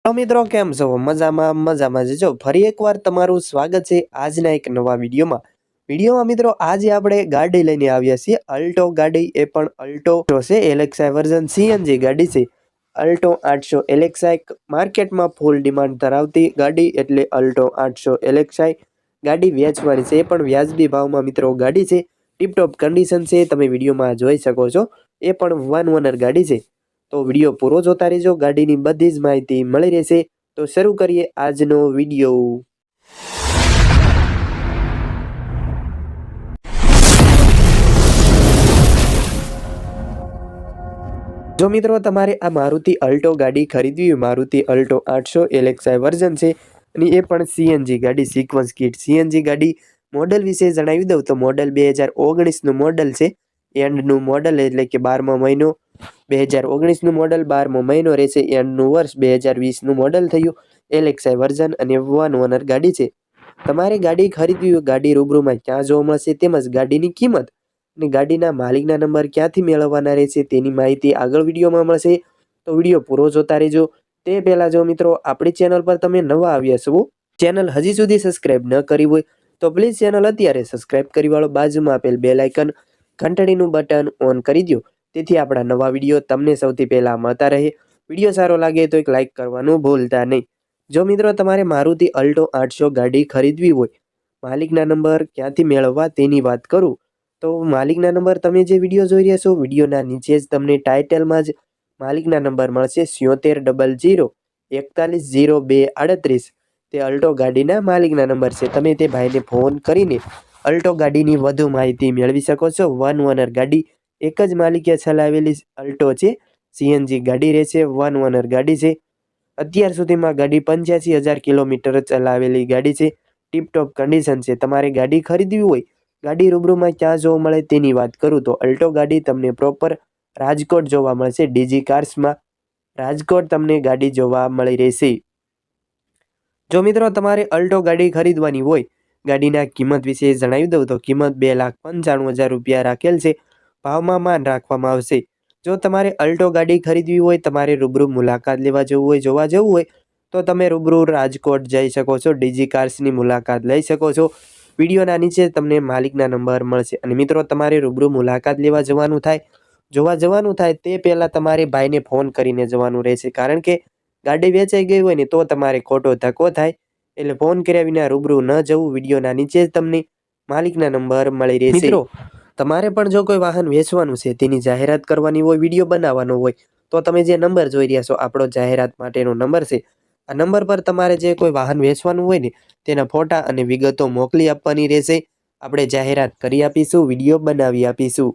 તો મિત્રો કેમ છો? મજામાં જ જો ફરી એકવાર તમારું સ્વાગત છે આજના એક નવા વિડીયોમાં મિત્રો આજે આપણે ગાડી લઈને આવ્યા છીએ અલ્ટો ગાડી એ પણ અલ્ટો છે એલેક્સા વર્ઝન સીએનજી ગાડી છે અલ્ટો 800 એલેક્સા માર્કેટમાં ફૂલ ડિમાન્ડ ધરાવતી ગાડી એટલે અલ્ટો 800 એલેક્સા ગાડી વેચવાની છે એ પણ વ્યાજબી ભાવમાં મિત્રો ગાડી છે ટીપટોપ કન્ડિશન છે તમે વિડીયોમાં જોઈ શકો છો એ પણ વન ઓનર ગાડી છે તો વિડીયો પૂરો જોતા રહેજો ગાડીની બધી જ માહિતી મળી રહેશે તો શરૂ કરીએ આજનો વિડીયો। જો મિત્રો તમારે આ મારુતિ અલ્ટો ગાડી ખરીદવી હોય મારુતિ અલ્ટો 800 એલેક્સા વર્ઝન છે અને એ પણ સીએનજી ગાડી સિક્વન્સ કિટ સીએનજી ગાડી મોડલ વિશે જણાવી દઉં તો મોડલ 2019 નું મોડલ છે એન્ડનું મોડલ એટલે કે 12મો મહિનો 2019નું મોડલ 12મો મહિનો રહેશે એન્ડનું વર્ષ 2020નું મોડલ થયું એલેક્સા વર્ઝન અને વન ઓનર ગાડી છે। તમારે ગાડી ખરીદવી હોય ગાડી રૂબરૂમાં ક્યાં જોવા મળશે તેમજ ગાડીની કિંમત અને ગાડીના માલિકના નંબર ક્યાંથી મેળવવાના રહેશે તેની માહિતી આગળ વિડીયોમાં મળશે તો વિડીયો પૂરો જોતા રહેજો। તે પહેલાં જો મિત્રો આપણી ચેનલ પર તમે નવા આવ્યા છો ચેનલ હજી સુધી સબસ્ક્રાઇબ ન કરી હોય તો પ્લીઝ ચેનલ અત્યારે સબસ્ક્રાઇબ કરી વાળો બાજુમાં આપેલ બેલ આઇકન ઘંટડીનું બટન ઓન કરી દો તેથી આપણા નવા વિડીયો તમને સૌથી પહેલાં મળતા રહે। વિડીયો સારો લાગે તો એક લાઇક કરવાનું ભૂલતા નહીં। જો મિત્રો તમારે મારુતિ અલ્ટો 800 ગાડી ખરીદવી હોય માલિકના નંબર ક્યાંથી મેળવવા તેની વાત કરું તો માલિકના નંબર તમે જે વિડીયો જોઈ રહ્યા છો વિડીયોના નીચે જ તમને ટાઇટલમાં જ માલિકના નંબર મળશે 7600 410238 તે અલ્ટો ગાડીના માલિકના નંબર છે તમે તે ભાઈને ફોન કરીને અલ્ટો ગાડીની વધુ માહિતી મેળવી શકો છો। વન ઓનર ગાડી એક જ માલિકે ચલાવેલી અલ્ટો છે સીએનજી ગાડી રહેશે વન ઓનર ગાડી છે અત્યાર સુધીમાં ગાડી 85,000 કિલોમીટર ચલાવેલી ગાડી છે ટીપટોપ કન્ડિશન છે। તમારે ગાડી ખરીદવી હોય ગાડી રૂબરૂમાં ક્યાં જોવા મળે તેની વાત કરું તો અલ્ટો ગાડી તમને પ્રોપર રાજકોટ જોવા મળશે ડીજી કાર્સમાં રાજકોટ તમને ગાડી જોવા મળી રહેશે। જો મિત્રો તમારે અલ્ટો ગાડી ખરીદવાની હોય ગાડીના કિંમત વિશે જણાવી દઉં તો કિંમત 2,95,000 રૂપિયા રાખેલ છે ભાવમાં માન રાખવામાં આવશે। જો તમારે અલ્ટો ગાડી ખરીદવી હોય તમારે રૂબરૂ મુલાકાત લેવા જવું હોય જોવા જવું હોય તો તમે રૂબરૂ રાજકોટ જઈ શકો છો ડીજી કાર્સની મુલાકાત લઈ શકો છો વિડીયોના નીચે તમને માલિકના નંબર મળશે અને મિત્રો તમારે રૂબરૂ મુલાકાત લેવા જવાનું થાય જોવા જવાનું થાય તે પહેલાં તમારે ભાઈને ફોન કરીને જવાનું રહેશે કારણ કે ગાડી વેચાઈ ગઈ હોય ને તો તમારે ખોટો ધક્કો થાય એટલે ફોન કર્યા વિના રૂબરૂ ન જવું વિડીયોના નીચે જ તમને માલિકના નંબર મળી રહેશે। મિત્રો તમારે પણ જો કોઈ વાહન વેચવાનું છે તેની જાહેરાત કરવાની હોય વિડીયો બનાવવાનો હોય તો તમે જે નંબર જોઈ રહ્યા છો આપણો જાહેરાત માટેનો નંબર છે આ નંબર પર તમારે જે કોઈ વાહન વેચવાનું હોય ને તેના ફોટા અને વિગતો મોકલી આપવાની રહેશે આપણે જાહેરાત કરી આપીશું વિડીયો બનાવી આપીશું।